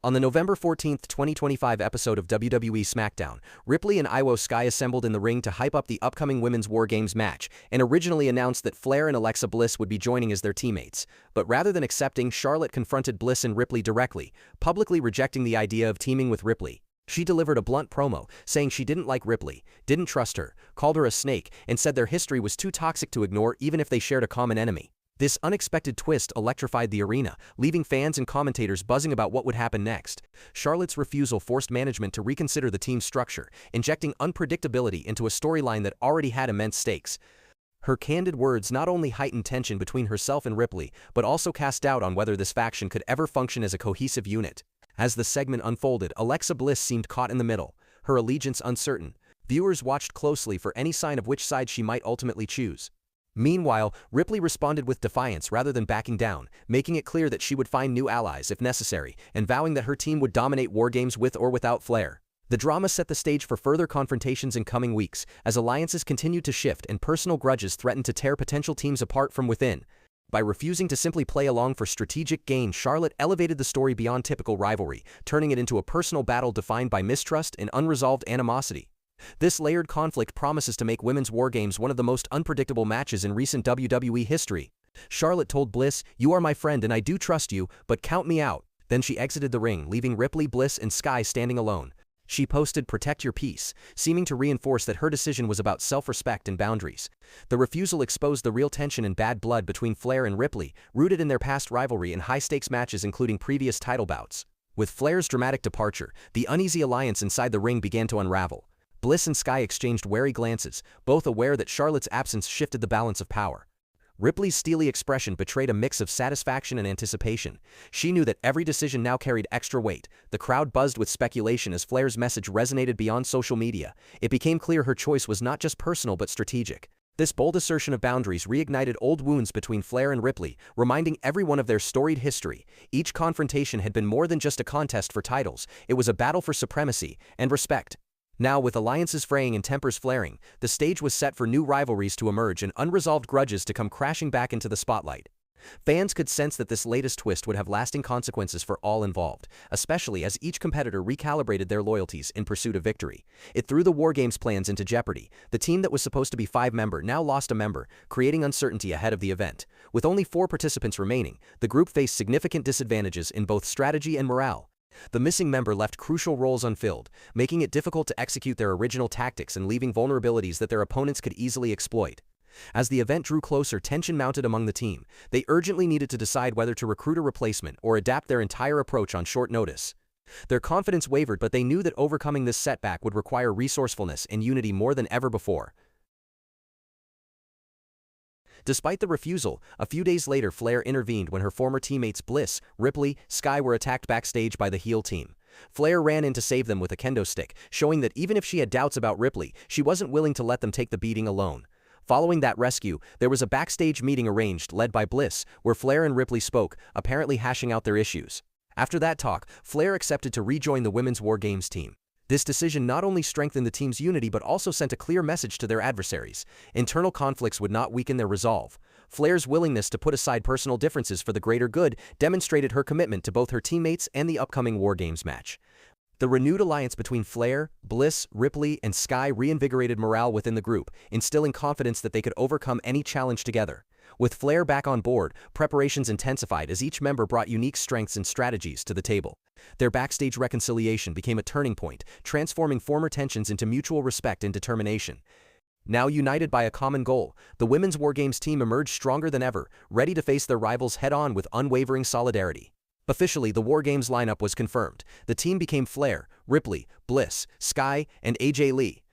On the November 14, 2025 episode of WWE SmackDown, Ripley and Sky assembled in the ring to hype up the upcoming Women's WarGames match and originally announced that Flair and Alexa Bliss would be joining as their teammates. But rather than accepting, Charlotte confronted Bliss and Ripley directly, publicly rejecting the idea of teaming with Ripley. She delivered a blunt promo, saying she didn't like Ripley, didn't trust her, called her a snake, and said their history was too toxic to ignore even if they shared a common enemy. This unexpected twist electrified the arena, leaving fans and commentators buzzing about what would happen next. Charlotte's refusal forced management to reconsider the team's structure, injecting unpredictability into a storyline that already had immense stakes. Her candid words not only heightened tension between herself and Ripley, but also cast doubt on whether this faction could ever function as a cohesive unit. As the segment unfolded, Alexa Bliss seemed caught in the middle, her allegiance uncertain. Viewers watched closely for any sign of which side she might ultimately choose. Meanwhile, Ripley responded with defiance rather than backing down, making it clear that she would find new allies if necessary, and vowing that her team would dominate WarGames with or without Flair. The drama set the stage for further confrontations in coming weeks, as alliances continued to shift and personal grudges threatened to tear potential teams apart from within. By refusing to simply play along for strategic gain, Charlotte elevated the story beyond typical rivalry, turning it into a personal battle defined by mistrust and unresolved animosity. This layered conflict promises to make Women's WarGames one of the most unpredictable matches in recent WWE history. Charlotte told Bliss, "You are my friend and I do trust you, but count me out." Then she exited the ring, leaving Ripley, Bliss, and Sky standing alone. She posted, "Protect your peace," seeming to reinforce that her decision was about self-respect and boundaries. The refusal exposed the real tension and bad blood between Flair and Ripley, rooted in their past rivalry and high-stakes matches including previous title bouts. With Flair's dramatic departure, the uneasy alliance inside the ring began to unravel. Bliss and Sky exchanged wary glances, both aware that Charlotte's absence shifted the balance of power. Ripley's steely expression betrayed a mix of satisfaction and anticipation. She knew that every decision now carried extra weight. The crowd buzzed with speculation as Flair's message resonated beyond social media. It became clear her choice was not just personal but strategic. This bold assertion of boundaries reignited old wounds between Flair and Ripley, reminding everyone of their storied history. Each confrontation had been more than just a contest for titles. It was a battle for supremacy and respect. Now, with alliances fraying and tempers flaring, the stage was set for new rivalries to emerge and unresolved grudges to come crashing back into the spotlight. Fans could sense that this latest twist would have lasting consequences for all involved, especially as each competitor recalibrated their loyalties in pursuit of victory. It threw the WarGames plans into jeopardy. The team that was supposed to be 5-member now lost a member, creating uncertainty ahead of the event. With only 4 participants remaining, the group faced significant disadvantages in both strategy and morale. The missing member left crucial roles unfilled, making it difficult to execute their original tactics and leaving vulnerabilities that their opponents could easily exploit. As the event drew closer, tension mounted among the team. They urgently needed to decide whether to recruit a replacement or adapt their entire approach on short notice. Their confidence wavered, but they knew that overcoming this setback would require resourcefulness and unity more than ever before. Despite the refusal, a few days later Flair intervened when her former teammates Bliss, Ripley, Sky were attacked backstage by the heel team. Flair ran in to save them with a kendo stick, showing that even if she had doubts about Ripley, she wasn't willing to let them take the beating alone. Following that rescue, there was a backstage meeting arranged, led by Bliss, where Flair and Ripley spoke, apparently hashing out their issues. After that talk, Flair accepted to rejoin the Women's WarGames team. This decision not only strengthened the team's unity but also sent a clear message to their adversaries. Internal conflicts would not weaken their resolve. Flair's willingness to put aside personal differences for the greater good demonstrated her commitment to both her teammates and the upcoming WarGames match. The renewed alliance between Flair, Bliss, Ripley, and Sky reinvigorated morale within the group, instilling confidence that they could overcome any challenge together. With Flair back on board, preparations intensified as each member brought unique strengths and strategies to the table. Their backstage reconciliation became a turning point, transforming former tensions into mutual respect and determination. Now united by a common goal, the Women's WarGames team emerged stronger than ever, ready to face their rivals head-on with unwavering solidarity. Officially, the WarGames lineup was confirmed. The team became Flair, Ripley, Bliss, Sky, and AJ Lee.